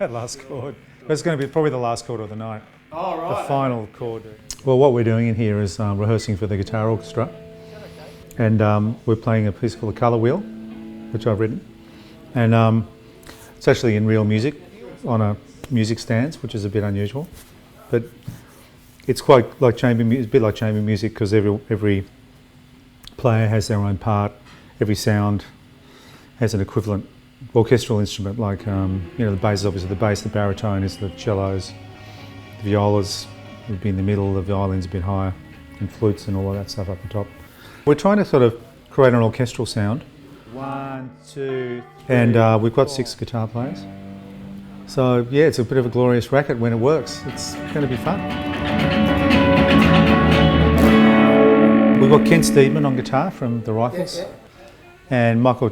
that last chord. But it's going to be probably the last chord of the night. Oh, right. The final chord. Well, what we're doing in here is rehearsing for the guitar orchestra. And we're playing a piece called the Colour Wheel, which I've written. And it's actually in real music on a music stands, which is a bit unusual. But it's quite like chamber music, a bit like chamber music, because every player has their own part. Every sound has an equivalent orchestral instrument, like the bass is obviously the bass, the baritone is the cellos, the violas would be in the middle, the violins a bit higher, and flutes and all of that stuff up the top. We're trying to sort of create an orchestral sound. 1, 2, 3, and we've got 6 guitar players. So yeah, it's a bit of a glorious racket when it works. It's going to be fun. We've got Ken Steedman on guitar from the Rifles, and Michael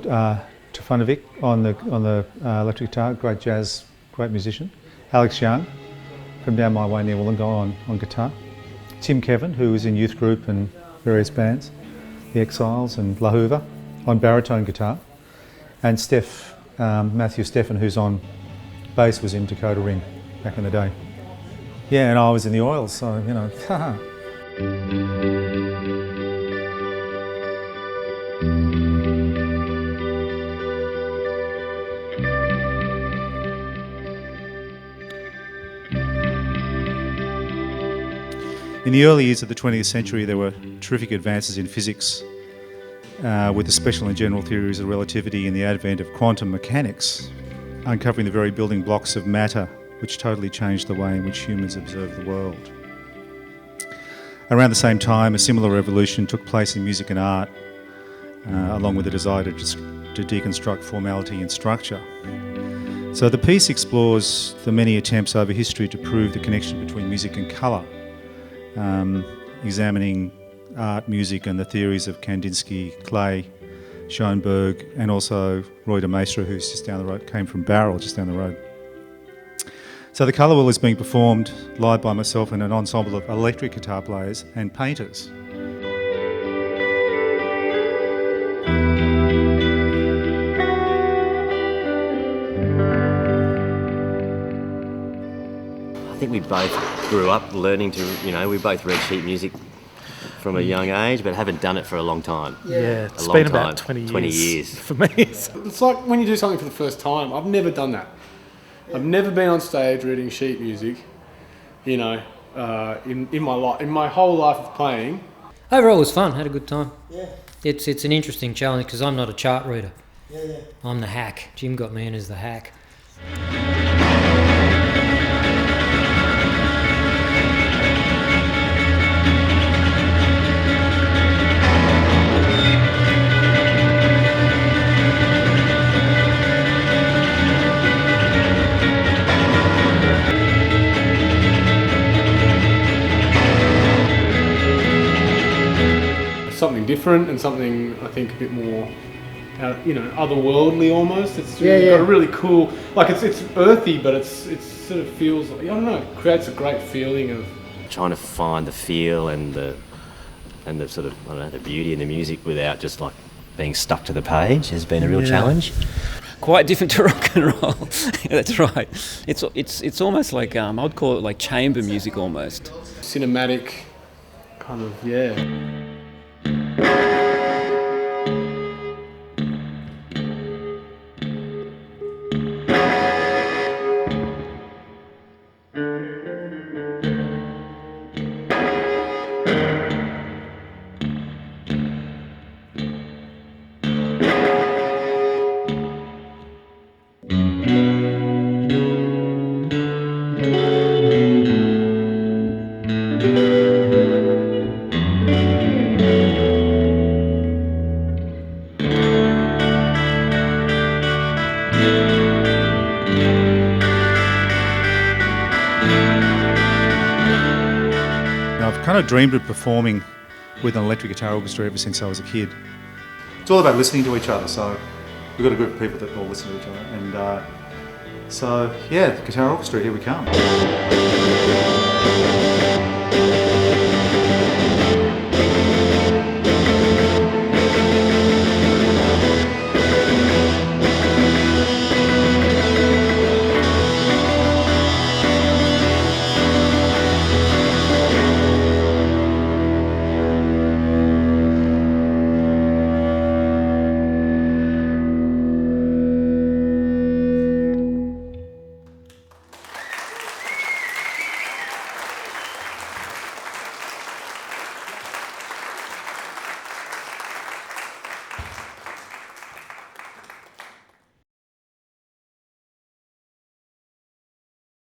Trifanovic on the electric guitar, great musician. Alex Young from down my way near Wollongong on guitar. Tim Kevin, who was in youth group and various bands, the Exiles and La Hoover, on baritone guitar, and Matthew Steffen, who's on bass, was in Dakota Ring back in the day. Yeah, and I was in the Oils, so haha. In the early years of the 20th century, there were terrific advances in physics, with the special and general theories of relativity and the advent of quantum mechanics, uncovering the very building blocks of matter, which totally changed the way in which humans observe the world. Around the same time, a similar revolution took place in music and art, along with the desire to deconstruct formality and structure. So the piece explores the many attempts over history to prove the connection between music and colour, examining art, music and the theories of Kandinsky, Klee, Schoenberg, and also Roy de Maistre, who's just down the road, came from Barrel, just down the road. So the Colour Wheel is being performed live by myself and an ensemble of electric guitar players and painters. I think we both grew up learning to, we both read sheet music from a young age, but haven't done it for a long time. Yeah, it's been about 20 years for me. It's like when you do something for the first time. I've never done that. I've never been on stage reading sheet music, in my life, in my whole life of playing. Overall, it was fun. Had a good time. Yeah. It's an interesting challenge because I'm not a chart reader. Yeah. I'm the hack. Jim got me in as the hack. Something different and something I think a bit more, otherworldly almost. It's got a really cool, it's earthy, but it sort of feels like, it creates a great feeling of trying to find the feel and the sort of the beauty in the music without just like being stuck to the page has been a real challenge. Quite different to rock and roll. That's right. It's almost like I'd call it like chamber music almost. Cinematic, kind of I've kind of dreamed of performing with an electric guitar orchestra ever since I was a kid. It's all about listening to each other, so we've got a group of people that all listen to each other, and the Guitar Orchestra, here we come.